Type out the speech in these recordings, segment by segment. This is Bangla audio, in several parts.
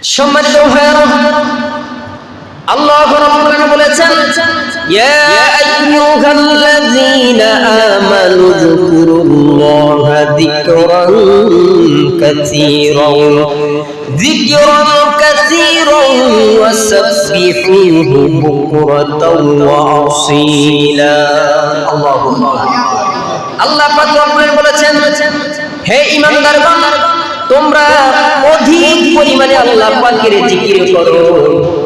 সম্মানিত ভাইরা, আল্লাহ রাব্বুল আলামিন বলেছেন, ইয়া আইয়ুহাল্লাযীনা আমানু যকুরুল্লাহা যিকরান কাসীরান ওয়াসাব্বিহুহু বুকরাতাও ওয়া আসীলা। আল্লাহ পাক রব্বুল বলেছেন, হে ঈমানদারগণ, তোমরা অধিক পরিমাণে আল্লাহ পাকের জিকির করো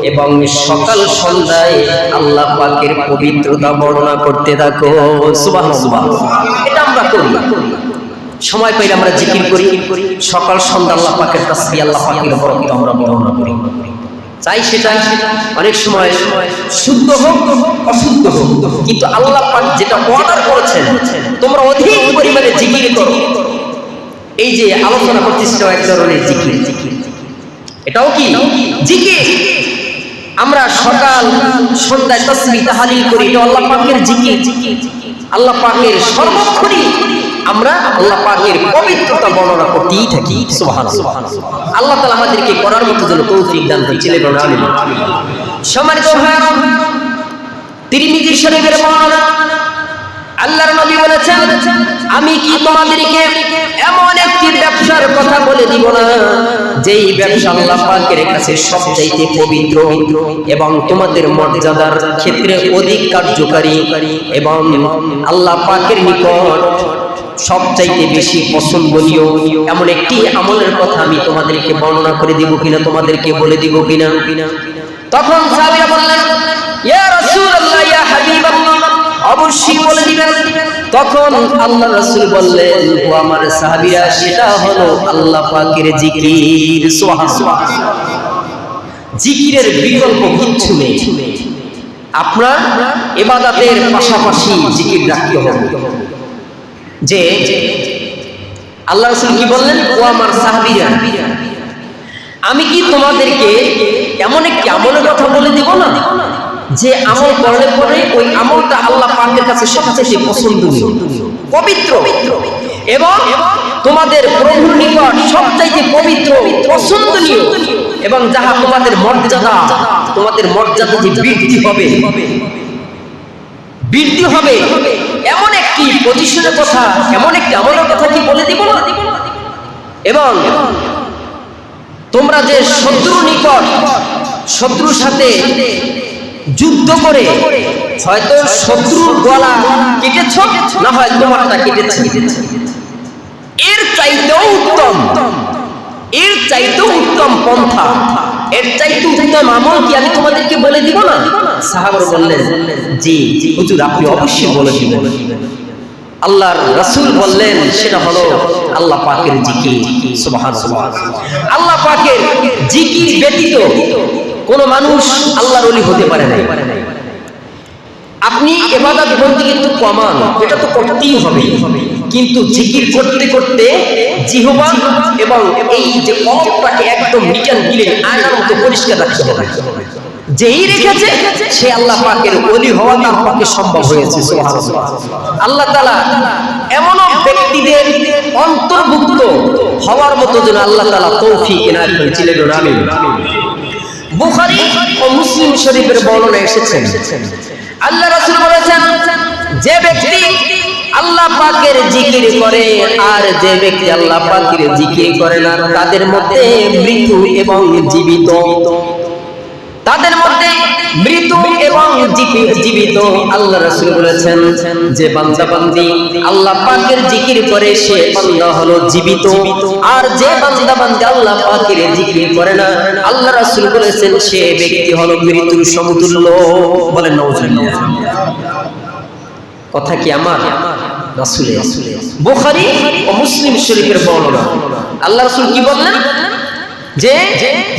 এবং সকাল সন্ধ্যায় আল্লাহ পাকের পবিত্রতা বর্ণনা করতে থাকো। সুবহানাল্লাহ। এটা আমরা করি, সময় পাইলে আমরা জিকির করি, সকাল সন্ধ্যা আল্লাহ পাকের তাসবিহ, আল্লাহ পাকের বরকত আমরা বর্ণনা করি। চাই সেটা অনেক সময় শুদ্ধ হোক অশুদ্ধ হোক, কিন্তু আল্লাহ পাক যেটা অর্ডার করেছেন তোমরা অধিক পরিমাণে জিকির করো। এই যে আলোচনা করতেছি এক ধরনের জিকির, এটাও কি জিকির। আমরা সকাল সন্ধ্যায় তাসবিহ তাহলিল করি, এটা আল্লাহ পাকের জিকির। আল্লাহ পাকের সর্বক্ষণই আমরা আল্লাহ পাকের পবিত্রতা বর্ণনা করতেই থাকি। সুবহানাল্লাহ। আল্লাহ তাআলা আমাদেরকে করার মতো যেন তৌফিক দান করেন। আমিন। সম্মানিত ভাইরা, তিরমিজি শরীফের বর্ণনা, আল্লাহর নবী বলেছেন, আমি কি তোমাদেরকে এমন একটি ব্যবসার কথা বলে দিব না যেই ব্যবসা আল্লাহ পাকের কাছে সবচাইতে পবিত্র এবং তোমাদের মর্যাদার ক্ষেত্রে অধিক কার্যকারী এবং আল্লাহ পাকের নিকট সবচাইতে বেশি পছন্দনীয় এমন একটি আমলের কথা আমি তোমাদেরকে বর্ণনা করে দিব কিনা, তোমাদেরকে বলে দিব কিনা। তখন সাহাবীরা বললেন, ইয়া রাসূলুল্লাহ, ইয়া হাবিবাল্লাহ, অবশ্যই বলে দিবেন। তখন আল্লাহ রাসূল বললেন, ও আমার সাহাবীরা, সেটা হলো আল্লাহ পাকের জিকির। সুবহানাল্লাহ। জিকিরের বিকল্প কিচ্ছু নেই। আপনার ইবাদতের পাশাপাশি জিকির রাখতে হবে। যে আল্লাহ রাসূল কি বললেন, ও আমার সাহাবীরা, আমি কি তোমাদেরকে এমন একটি আমলের কথা বলে দিব না যে আমল করলে পরে ওই আমলটা আল্লাহ পাকের কাছে সবচেয়ে পছন্দনীয়, পবিত্র এবং তোমাদের প্রভুর নিকট সবচাইতে পবিত্র, পছন্দনীয় এবং যাহা তোমাদের মর্যাদা যে বৃদ্ধি হবে এমন একটি পজিশনের কথা, এমন একটি আমলের কথা কি বলে দিব না? এবং তোমরা যে শত্রুর সাথে যুদ্ধ করে হয়তো শত্রুর গলা কেটেছ, না হয় তোমারটা কেটেছে, এর চাইতেও উত্তম পন্থা, এর চাইতে উত্তম আমল কি আমি তোমাদেরকে বলে দিব না? সাহাবারা বললেন, জি হুজুর, আপনি অবশ্যই বলে দিবেন। আল্লাহর রাসূল বললেন, সেটা হলো আল্লাহ পাকের জিকির। সুবহানাল্লাহ। আল্লাহ পাকের জিকির ব্যতীত কোন মানুষ আল্লাহর ওলি হতে পারে না। আপনি ইবাদত বন্দেগী কিন্তু কমান, এটা তো করতেই হবে, কিন্তু জিকির করতে করতে জিহ্বা এবং এই যে কল্পটাকে একদম নিটান দিলে আয়নার মতো পরিষ্কার রাখতে হবে। যেই রেখেছে সে আল্লাহ পাকের ওলি হওয়া তার পক্ষে সম্ভব হয়েছে। সুবহানাল্লাহ। আল্লাহ তাআলা এমন ব্যক্তিদের অন্তর্ভুক্ত হওয়ার মতো যেন আল্লাহ তাআলা তৌফিক এনায়েত করেছিলেন। আমিন। বুখারী ও মুসলিম শরীফের বর্ণনা এসেছে, আল্লাহ রাসূল বলেছেন, যে ব্যক্তি আল্লাহ পাকের জিকির করে আর যে ব্যক্তি আল্লাহ পাকের জিকির করে না, তাদের মধ্যে মৃত্যু এবং জীবিত, আল্লাহ রাসূল বলেছেন, যে বান্দা বান্দি আল্লাহ পাকের জিকির করে সে বান্দা হলো জীবিত, আর যে বান্দা বান্দি আল্লাহ পাকের জিকির করে না, আল্লাহ রাসূল বলেছেন সে ব্যক্তি হলো মৃত্যুর সমতুল্য। বলেন নাউজুবিল্লাহ। কথা কি আমার রাসূলের? বুখারী ও মুসলিম শরীফের বর্ণনা। আল্লাহ রাসূল কি বললেন,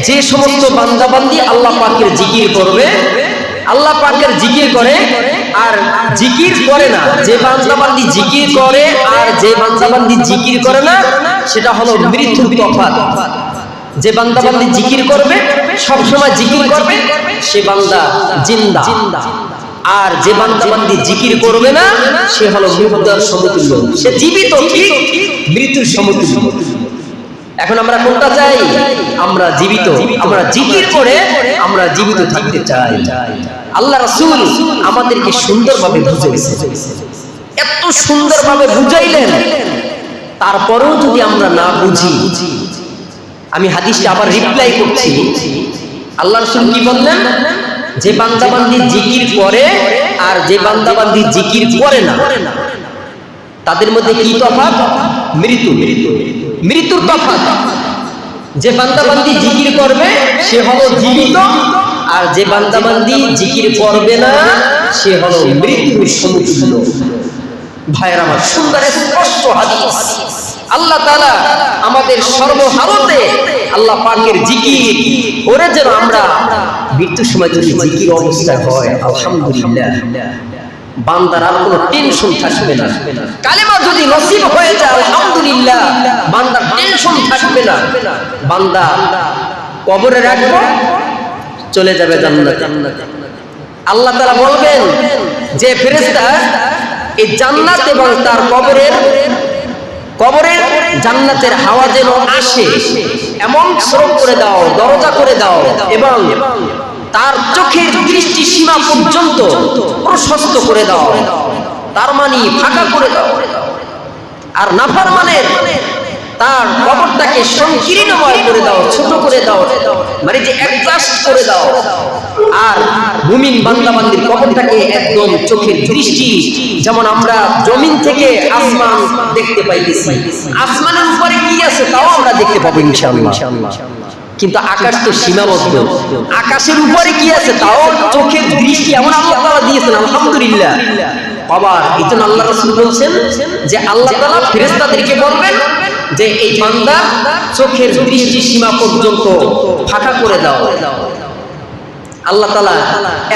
যে সমস্ত বান্দা বান্দি আল্লাহ পাকের জিকির করবে, আল্লাহ পাকের জিকির করে আর জিকির করে না, যে বান্দা বান্দি জিকির করে আর যে বান্দা বান্দি জিকির করে না, সেটা হলো মৃত্যুর তফাৎ। যে বান্দা বান্দি জিকির করবে, সব সময় জিকির করবে, সে বান্দা জিন্দা, আর যে বান্দা বান্দি জিকির করবে না সে হলো মৃত্যুর সমতুল্য। সে জীবিত ঠিক, মৃত্যুর সমতুল্য। এখন আমরা কোনটা চাই? আমরা জীবিত, আমরা জিকির করে আমরা জীবিত থাকতে চাই। আল্লাহ রাসূল আমাদেরকে সুন্দরভাবে বুঝাইছেন, এত সুন্দরভাবে বুঝাইলেন, তারপরেও যদি আমরা না বুঝি, আমি হাদিসটা আবার রিপ্লাই করছি। আল্লাহ রাসূল কি বললেন? যে বান্দাবান্দি জিকির করে আর যে বান্দাবান্দি জিকির করে না, তাদের মধ্যে কি তফাৎ? মৃত্যুর তফাৎ। যে বান্দাবান্দি জিকির করবে সে হলো জীবিত, আর যে বান্দাবান্দি জিকির করবে না সে হলো মৃত্যুর সমতুল্য। ভাইয়ের আমার, সুন্দর স্পষ্ট হাদিস। আল্লাহ তাআলা আমাদের সর্বহালতে আল্লাহ পাকের জিকির করে যেন আমরা মৃত্যুর সময় যদি জিকির অবস্থা হয়, আলহামদুলিল্লাহ, বান্দার আর কোনো টেনশন থাকবে না। কালেমা যদি নসিব হয়ে যায়, আলহামদুলিল্লাহ, বান্দার টেনশন থাকবে না। বান্দা কবরে রাখবো, চলে যাবে জান্নাতে। আল্লাহ তাআলা বলবেন যে ফেরেশতা এই জান্নাত এবং তার কবরের জান্নাতের হাওয়া যেন আসে এমন স্রোত করে দাও, দরজা করে দাও, এবং তার চোখের দৃষ্টি সীমা পর্যন্ত প্রশস্ত করে দাও, তার মানে ফাঁকা করে দাও। আর নাফরমানের তার কবরটাকে সংকীর্ণময় করে দাও, ছোট করে দাও, মানে যে অ্যাডজাস্ট করে দাও। আর মুমিন বান্দাবান্দির কবরটাকে একদম চোখের দৃষ্টি, যেমন আমরা জমিন থেকে আসমান দেখতে পাইতেছি, আসমানের উপরে কি আছে তাও আমরা দেখতে পাবো ইনশাআল্লাহ। কিন্তু আকাশ তো সীমাবদ্ধ, আকাশের উপরে কি আছে তাও চোখের দৃষ্টি এমন আল্লাহ তাআলা দিয়েছেন, আলহামদুলিল্লাহ। আবার এই জন্য আল্লাহ রাসূল বলছেন যে আল্লাহ তাআলা ফেরেশতাদেরকে বলবেন যে এই বান্দা চোখের দৃষ্টি সীমা পর্যন্ত ফাঁকা করে দাও। আল্লাহ তাআলা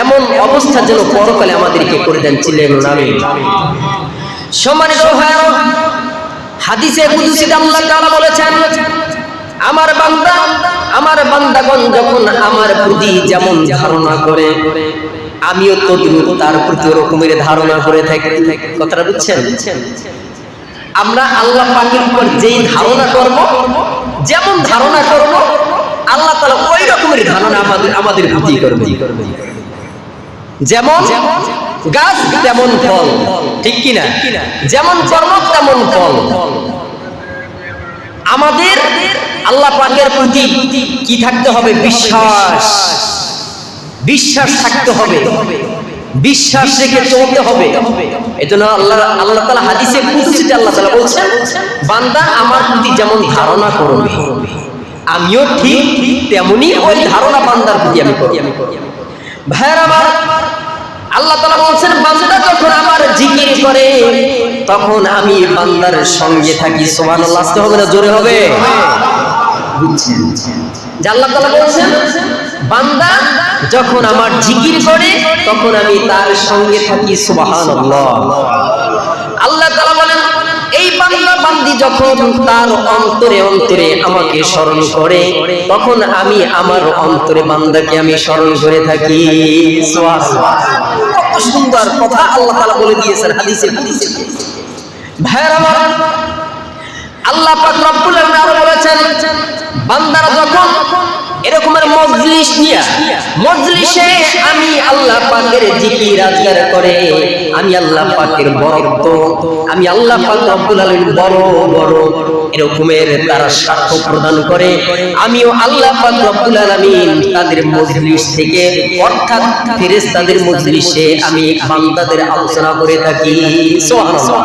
এমন অবস্থা যেন পরকালে আমাদেরকে করে দেন। চিল্লায়ে বলুন আমিন। সম্মানিত ভাইরা, হাদিসে কুদসিতে আল্লাহ তাআলা বলেছেন, আমার বান্দাগণ যখন আমার প্রতি যেমন ধারণা করে, আমিও তদ্রূপ তার প্রতি রকমের ধারণা করে থাকি। কথাটা বুঝছেন? আমরা আল্লাহ পাকের উপর যেই ধারণা করব, যেমন ধারণা করব, আল্লাহ তাআলা ওই রকমের ধারণা আমাদের প্রতি করবে। যেমন গাছ তেমন ফল, ঠিক কিনা? যেমন কর্ম তেমন ফল। আমাদের আল্লাহ পাকের প্রতি কি থাকতে হবে? বিশ্বাস থাকতে হবে, বিশ্বাস রেখে চলতে হবে। এজন্য আল্লাহ তাআলা হাদিসে কুদসিতে আল্লাহ তাআলা বলছেন, বান্দা আমার প্রতি যেমন ধারণা করবে, আমিও ঠিক তেমনি ওই ধারণা বান্দার প্রতি আমি করি। ভাইরা আমার, আল্লাহ তাআলা বলছেন, বান্দা যখন আমার জিকির করে তখন আমি বান্দার সঙ্গে থাকি। সুবহানাল্লাহ। আসতে হবে না জোরে হবে? বুঝছেন যে আল্লাহ তাআলা বলছেন, বান্দা যখন আমার জিকির করে তখন আমি তার সঙ্গে থাকি। সুবহানাল্লাহ। আল্লাহ তাআলা বলেন, এই বান্দা বান্দি যখন তার অন্তরে অন্তরে আমাকে স্মরণ করে তখন আমি আমার অন্তরে বান্দাকে আমি স্মরণ করে থাকি। সুবহানাল্লাহ। কত সুন্দর কথা আল্লাহ তাআলা বলে দিয়েছেন হাদিসে। ভাইরা আমার, আল্লাহ পাক রব্বুল আলামিন আরো বলেছেন, বান্দারা যখন এরকমের মজলিস নিয়ে মজলিসে আমি আল্লাহ পাকের জিকির আজকার করে, আমি আল্লাহ পাকের বরত্ব, আমি আল্লাহ পাক রব্বুল আলামিন বড় বড় এরকমের তারা সাক্ষ্য প্রদান করে, আমিও আল্লাহ পাক রব্বুল আলামিন তাদের মজলিস থেকে, অর্থাৎ ফেরেশতাদের মজলিসে আমি বান্দাদের আলোচনা করে থাকি। সুবহানাল্লাহ।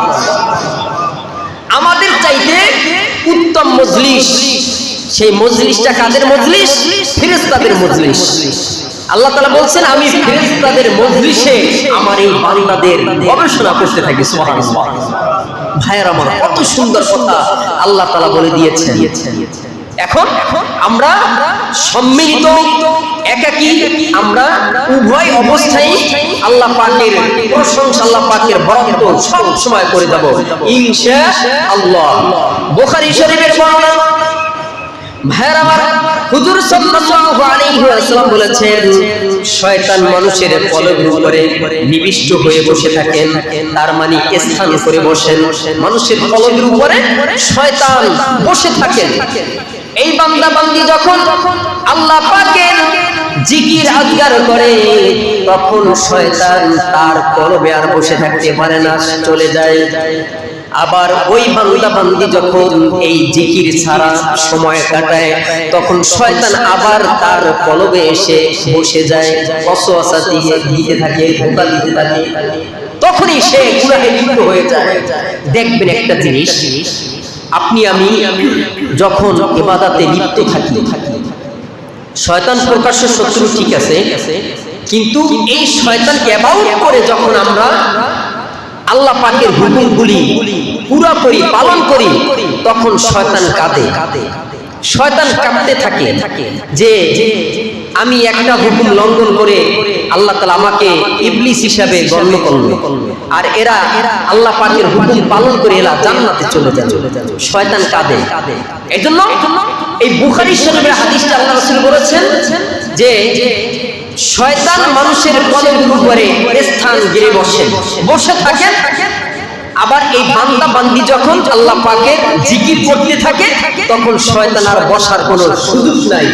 আমাদের চাইতে উত্তম মজলিস, সেই মজলিসটা কাদের মজলিস? ফেরেশতাদের মজলিস। আল্লাহ তাআলা বলছেন, আমি ফেরেশতাদের মজলিসে আমার এই বান্দাদের গবেষণা করতে থাকি। সুবহানাল্লাহ। ভাইয়ের আমার, কত সুন্দর কথা আল্লাহ তাআলা বলে দিয়েছেন। এখন আমরা সম্মিলিত একাকী, আমরা উভয় অবস্থায় আল্লাহ পাকের প্রশংসা, আল্লাহ পাকের বরকত সব সময় করে যাব ইনশাআল্লাহ। বুখারী শরীফের বর্ণনা। ভাইয়ের আমার, হুজুর সাল্লাল্লাহু আলাইহি ওয়াসাল্লাম বলেছেন, শয়তান মানুষের কলবের উপরে নিবিষ্ট হয়ে বসে থাকেন, তার মানে স্থান করে বসেন। মানুষের কলবের উপরে শয়তান বসে থাকেন। এই বান্দা বান্দি যখন আল্লাহ পাকের জিকির আজগার করে, তখন শয়তান তার কলবে আর বসে থাকতে পারে না, চলে যায়। আবার ওই বান্দা বান্দি যখন এই জিকির ছাড়া সময় কাটায়, তখন শয়তান আবার তার কলবে এসে বসে যায়, ওয়াসওয়াসা দিতে থাকে, ধোঁকা দিতে থাকে। তখনই সে গুনাহে লিপ্ত হয়ে যায়। দেখবেন একটা জিনিস, আপনি আমি যখন ইবাদতে লিপ্ত থাকি, শয়তান প্রকাশ্য শত্রু ঠিক আছে, কিন্তু এই শয়তানকে অ্যাবাউট করে যখন আমরা আল্লাহ পাকের হুকুমগুলি পুরোপুরি পালন করি, তখন শয়তান কাঁদে, শয়তান কাঁদতে থাকে যে আমি একটা হুকুম লঙ্ঘন করে আল্লাহ তাআলা আমাকে ইবলিস হিসাবে গণ্য করলো, আর এরা আল্লাহ পাকের হুকুম পালন করে এরা জান্নাতে চলে যায়। শয়তান কাঁদে। এজন্য এই বুখারী শরীফের হাদিসটা আল্লাহ রাসূল বলেছেন যে শয়তান মানুষের কলবের উপরে স্থান গিরে বসে থাকে। আবার এই বান্দা বান্দি যখন আল্লাহ পাকের জিকির করতে থাকে, তখন শয়তান আর বসার কোনো সুযোগ নাই,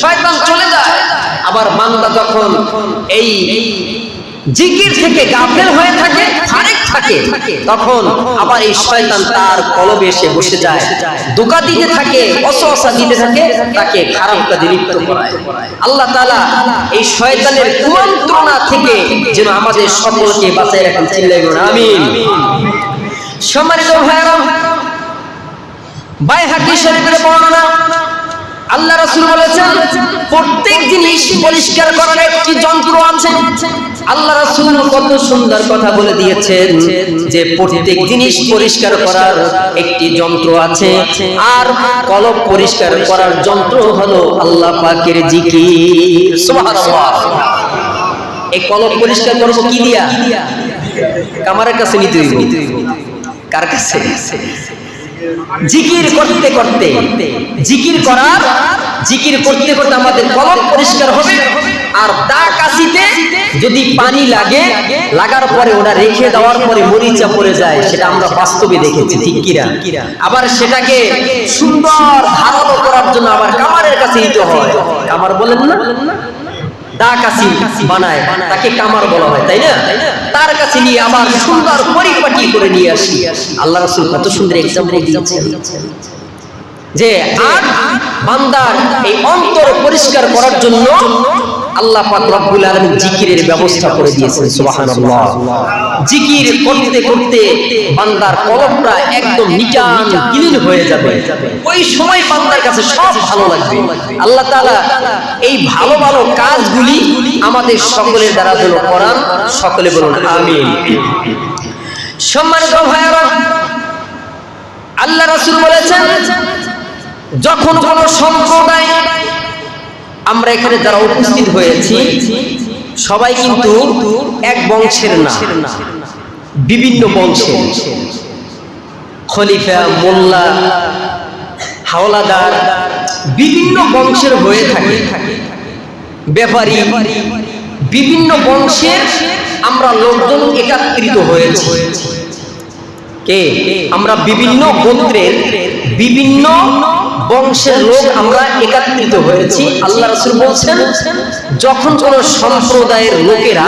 শয়তান চলে যায়। আবার বান্দা যখন এই জিকির থেকে গাফেল হয়ে থাকে, ফারেক থাকে, তখন আবার এই শয়তান তার কলবে এসে বসে যায়, ধোঁকা দিতে থাকে, ওয়াসওয়াসা দিতে থাকে, তাকে খারাপ কাজে লিপ্ত করায়। আল্লাহ তাআলা এই শয়তানের কুমন্ত্রণা থেকে যেন আমাদের সকলকে বাঁচায় রাখেন। চিল্লাইয়ে বলুন আমিন। সম্মানিত ভাইরা, বাইহাকী শরীফের বর্ণনা, আল্লাহ রাসূল বলেছেন প্রত্যেক জিনিস পরিষ্কার করার একটি যন্ত্র আছে। আল্লাহ রাসূল কত সুন্দর কথা বলে দিয়েছেন যে প্রত্যেক জিনিস পরিষ্কার করার একটি যন্ত্র আছে, আর কলব পরিষ্কার করার যন্ত্র হলো আল্লাহ পাকের জিকির। সুবহানাল্লাহ। এই কলব পরিষ্কার করব কি দিয়া? কামারের কাছে নিতে হইব। কার কাছে? জিকির করতে করতে, জিকির করতে করতে আমাদের কলব পরিষ্কার হবে। আর দা কাশিতে যদি পানি লাগে, লাগার পরে ওটা রেখে দেওয়ার পরে মরিচা পড়ে যায়, সেটা আমরা বাস্তবে দেখেছি, ঠিক কিনা? আবার সেটাকে সুন্দর ধারালো করার জন্য আবার কামারের কাছে নিতে হয়। কামার বলেন না, দা কাশি বানায়, তাকে কামার বলা হয়, তাই না? তার কাছে নিয়ে আবার সুন্দর পরিপাটি করে নিয়ে আসি। আল্লাহ রাসূল কত সুন্দর এক্সাম্পল দিয়েছেন যে আর বান্দার এই অন্তর পরিষ্কার করার জন্য আল্লাহ পাক রব্বুল আলামিন জিকিরের ব্যবস্থা করে দিয়েছেন। সুবহানাল্লাহ। জিকির করতে করতে বান্দার কলবটা একদম নিটান ক্লিন হয়ে যাবে। ওই সময় বান্দার কাছে সব ভালো লাগবে। আল্লাহ তাআলা এই ভালো ভালো কাজগুলি আমাদের সকলের দ্বারা যেন করান। সকলে বলুন আমিন। সম্মানিত ভাইরা, আল্লাহ রাসূল বলেছেন যখন কোন সম্প্রদায়, আমরা এখানে যারা উপস্থিত হয়েছি সবাই কিন্তু এক বংশের না, বিভিন্ন বংশের, খলিফা, মোল্লা, হাওলাদার, বিভিন্ন বংশের হয়ে থাকে, ব্যাপারী, বিভিন্ন বংশের আমরা লোকজন একত্রিত হয়েছি। কে? আমরা বিভিন্ন গোত্রের, বিভিন্ন বংশের লোক আমরা একত্রিত হয়েছি। আল্লাহ রাসূল বলছেন যখন কোন সম্প্রদায়ের লোকেরা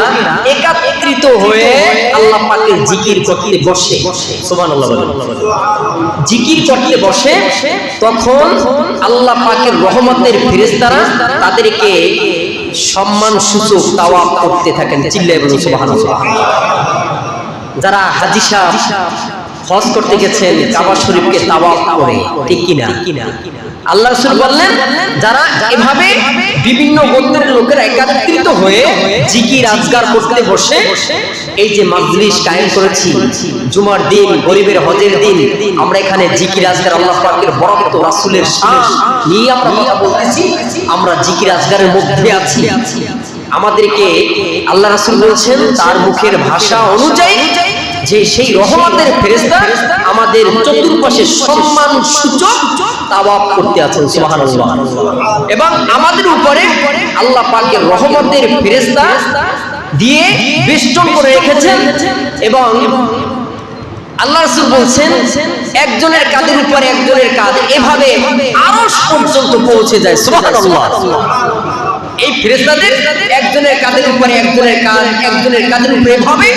একত্রিত হয়ে আল্লাহ পাকের জিকির করতে বসে, সুবহানাল্লাহ, জিকির করতে বসে, তখন আল্লাহ পাকের রহমতের ফেরেশতারা তাদেরকে সম্মান সূচক তাওয়াফ করতে থাকেন। চিল্লায়ে বলুন সুবহানাল্লাহ। যারা হাজী সাহেব হজ করতে গেছেন, কাবা শরীফকে তাওয়াফ করে, ঠিক কিনা? আল্লাহ রাসূল বললেন যারা এভাবে বিভিন্ন গোত্রের লোকেরা একত্রিত হয়ে জিকির আজগার করতে বসে, এই যে মাজলিস কায়েম করেছি জুমার দিন, গরিবের হজের দিন, আমরা এখানে জিকির আজগার আল্লাহ পাকের বরকত, রাসূলের শান নিয়ে আমরা কথা বলতেছি, আমরা জিকির আজগারের মধ্যে আছি। আমাদেরকে আল্লাহ রাসূল বলছেন তার মুখের ভাষা অনুযায়ী যে সেই রহমতের ফেরেশতা আমাদের চতুর্পাশে সম্মান সূচক তাওয়াফ করতে আছেন, সুবহানাল্লাহ। এবং আমাদের উপরে আল্লাহ পাকের রহমতের ফেরেশতা দিয়ে বেষ্টন করে রেখেছেন। এবং আল্লাহ রাসূল বলছেন একজনের কাঁধের উপরে একজনের কাঁধ এভাবে আরশ পর্যন্ত পৌঁছে যায়, সুবহানাল্লাহ। এই ফেরেশতাদের একজনের কাঁধের উপরে একজনের কাঁধ, একজনের কাঁধের উপরে এভাবে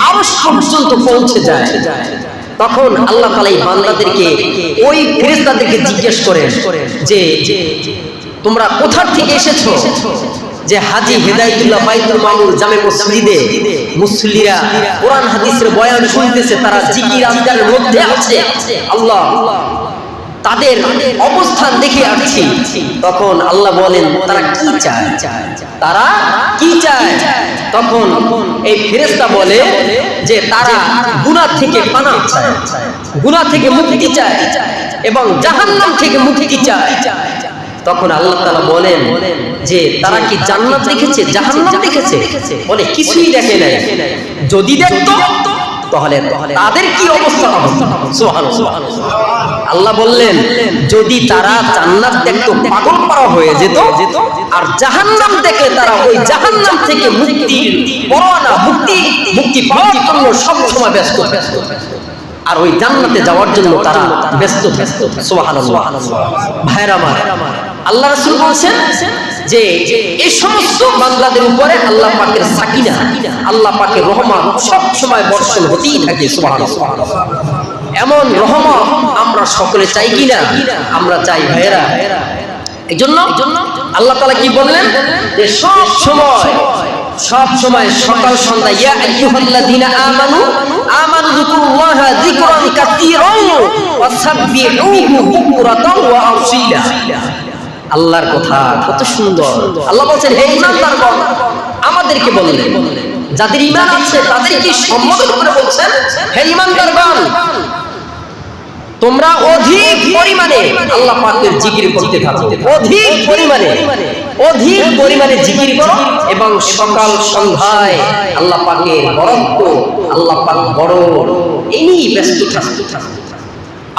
আরশ পর্যন্ত পৌঁছে যায়। তখন আল্লাহ তাআলা এই বান্দাদেরকে, ওই ফেরেশতাদেরকে জিজ্ঞেস করেন যে তোমরা কোথা থেকে এসেছো? যে হাজী হেদায়েতুল্লাহ বাইতুল মামুর জামে মসজিদে মুসল্লিরা কোরআন হাদিসের বয়ান শুনতেছে, তারা জিকির আজকারের মধ্যে আছে, আল্লাহ তাদের অবস্থান দেখে আসছি। তখন আল্লাহ বলেন তারা কি চায়, তারা কি চায়? তখন এই ফেরেশতা বলে যে তারা গুনাহ থেকে পানাহ চায়, গুনাহ থেকে মুক্তি চায় এবং জাহান্নাম থেকে মুক্তি চায়। তখন আল্লাহ তাআলা বলেন যে তারা কি জান্নাত দেখেছে, জাহান্নাম দেখেছে? বলে কিছুই দেখে নাই। যদি দেখতো তাহলে তাদের কি অবস্থা হবে? সুবহানাল্লাহ। আল্লাহ বললেন যদি তারা জান্নাত দেখতো পাগল পারা হয়ে যেত, আর জাহান্নাম দেখে তারা ওই জাহান্নাম থেকে মুক্তির পরোয়ানা, মুক্তি পাওয়ার জন্য সব সময় ব্যস্ত, আর ওই জান্নাতে যাওয়ার জন্য তারা ব্যস্ত থাকতো, সুবহানাল্লাহ। ভাইরা আমার, আল্লাহ রাসূল বলেন যে এই সমস্ত বান্দাদের উপরে আল্লাহ পাকের সাকিনা, আল্লাহ পাকের রহমত সব সময় বর্ষণ হতেই থাকে, সুবহানাল্লাহ। এমন রহমত আমরা সকলে চাই কিনা? আমরা চাই ভাইরা। এইজন্য আল্লাহ তাআলা কি বললেন যে সব সময় সকাল সন্ধ্যা ইয়া আইয়ুহাল্লাযীনা আমানু যিকুরুল্লাহা যিকরান কাসীরান ওয়াসাব্বিহুহু বুকরাতান ওয়া আসীলা। আল্লাহর কথা কত সুন্দর। আল্লাহ বলেন হে ঈমানদারগণ, আমাদেরকে বললেন যাদের ঈমান আছে তাদেরকে সম্বোধন করে বলছেন হে ঈমানদারগণ, তোমরা অধিক পরিমাণে আল্লাহ পাকের জিকির করতে থাকো, অধিক পরিমাণে জিকির করো এবং সকাল সন্ধ্যায় আল্লাহ পাকের বরত্ব, আল্লাহ পাক বড়, এই নিয়ে ব্যস্ত থাকো।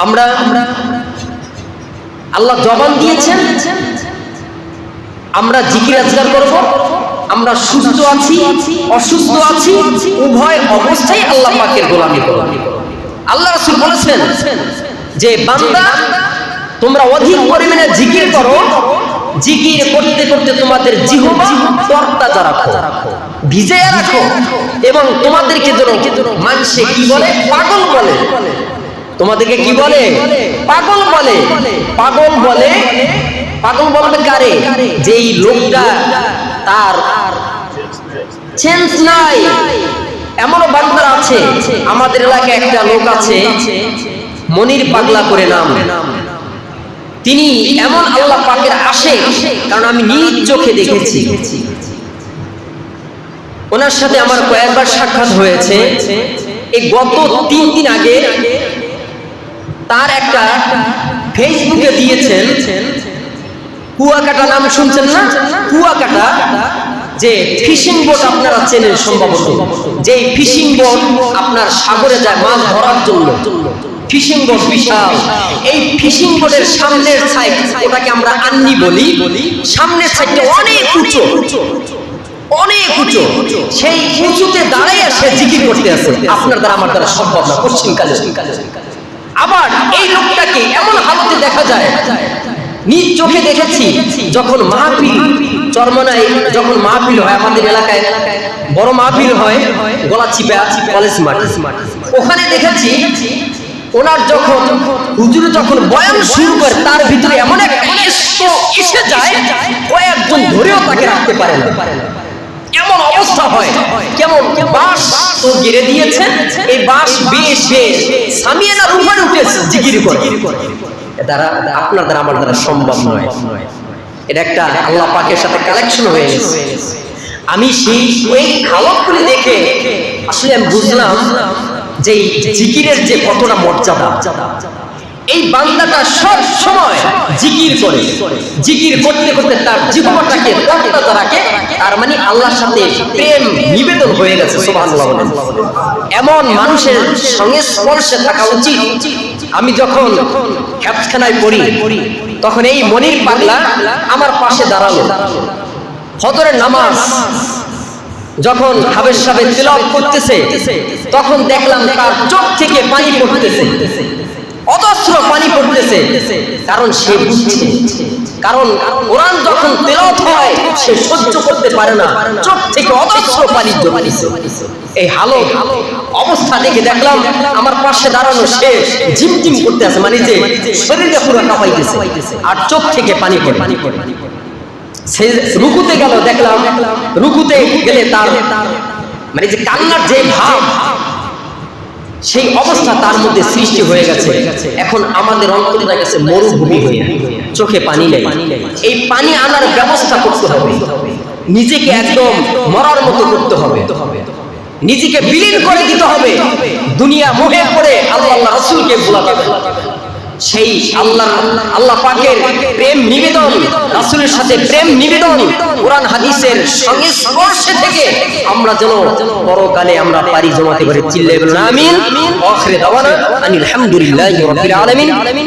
আমরা আল্লাহ জবান দিয়েছেন আমরা জিকির আজকার করব। আমরা সুস্থ আছি অসুস্থ আছি উভয় অবস্থায় আল্লাহ পাকের গোলামি করব। আল্লাহ রাসূল বলেছেন যে বান্দা তোমরা অধিক পরিমাণে জিকির করো, জিকির করতে করতে তোমাদের জিহ্বা তরতাজা রাখো, ভিজিয়ে রাখো, এবং তোমাদেরকে যেন মানুষে কি বলে? পাগল বলে। তোমাদেরকে কি বলে? পাগল বলে। পাগল বলবে কারে? যেই লোকটা তার চেঞ্জ নাই। এমনও বান্দারা আছে, আমাদের এলাকায় একটা লোক আছে মনির পাগলা করে নাম, তিনি এমন আল্লাহ পাকের আশিক, কারণ আমি নিজ চোখে দেখেছি। ওনার সাথে আমার কয়েকবার সাক্ষাৎ হয়েছে। এই গত 3 দিন আগে তার একটা ফেসবুকে দিয়েছেন কুয়াকাটা, নাম শুনছেন না? কুয়াকাটা যে ফিশিং বোট আপনারা চেনেন সম্ভবত, যে ফিশিং বোট আপনার সাগরে যায় মাছ ধরার জন্য, ফিশিং বোট বিশাল। এই ফিশিং বোটের সামনের সাইড, ওটাকে আমরা আন্নি বলি, সামনের সাইডটা অনেক উঁচু, সেই উঁচুতে দাঁড়িয়ে সে জিকির করতে আছে। আপনার দ্বারা আমার দ্বারা সম্ভব না পশ্চিমকালে। আবার এই লোকটাকে এমন হালতে দেখা যায়, নিজ চোখে দেখেছি, যখন মাহফিল চরমনায় যখন মাহফিল হয়, আমাদের এলাকায় বড় মাহফিল হয় গলাচিপা কলেজ মাঠ, ওখানে দেখেছি ওনার যখন হুজুর যখন বয়ান শুরু করে তার ভিতরে এমন একটা এসে যায় কয়েকজন ধরেও তাকে রাখতে পারে না, এমন অবস্থা হয়। কেমন বাঁশ তো গিরে দিয়েছে, এই বাঁশ বেশ সামিয়ানার উপরে উঠে জিকির করে। দ্বারা আপনার দ্বারা আমার দ্বারা সম্ভব নয়। এটা একটা আল্লাহ পাকের সাথে কালেকশন হয়ে গেছে। আমি সেই ওই হালতগুলি দেখে আসলে আমি বুঝলাম যে জিকিরের যে কতটা মর্যাদা। এই বান্দাটা সব সময় জিকির করে, জিকির করতে করতে তার জীবনটাকে তরতাজা রাখে, তার তার মানে আল্লাহর সাথে প্রেম নিবেদন হয়ে গেছে। সুবহানাল্লাহ বলেন। এমন মানুষের সঙ্গে স্পর্শে থাকা উচিত। আমি যখন হেফজখানায় পড়ি তখন এই মনির পাগলা আমার পাশে দাঁড়ালো। ফজরের নামাজ যখন হাবেশ সাহেব তিলাওয়াত করতেছে তখন দেখলাম তার চোখ থেকে পানি পড়তেছে, অজস্র পানি পড়তেছে। কারণ সে বুঝছে, কারণ কোরআন যখন তেলাওয়াত হয় সে সহ্য করতে পারে না, চোখ থেকে অজস্র পানি ঝরছে। এই হালো অবস্থা দেখে দেখলাম আমার পাশে দাঁড়ানো সে ঝিমঝিম করতে আছে, মানে যে শরীরে পুরো কাঁপাইতেছে আর চোখ থেকে পানি পড়ে। সে রুকুতে গেল, দেখলাম রুকুতে গেলে তার মানে যে কান্নার যে ভাব, সেই অবস্থা তার মধ্যে সৃষ্টি হয়ে গেছে। এখন আমাদের অন্তরটা গেছে মরুভূমি হয়ে, চোখে পানি নেই। এই পানি আনার ব্যবস্থা করতে হবে, নিজেকে একদম মরার মতো করতে হবে, নিজেকে বিলীন করে দিতে হবে। দুনিয়া মোহে পড়ে আল্লাহ রাসূলকে ভুলাতে হবে। সেই আল্লাহ পাকের প্রেম নিবেদন, রাসূলের সাথে প্রেম নিবেদন কোরআন হাদিসের সংস্পর্শে থেকে আমরা যেন পরকালে আমরা পারি জমাতে পারি। চিল্লায়ে বলুন আমিন। আখির দাওয়ানা আলহামদুলিল্লাহি রাব্বিল আলামিন।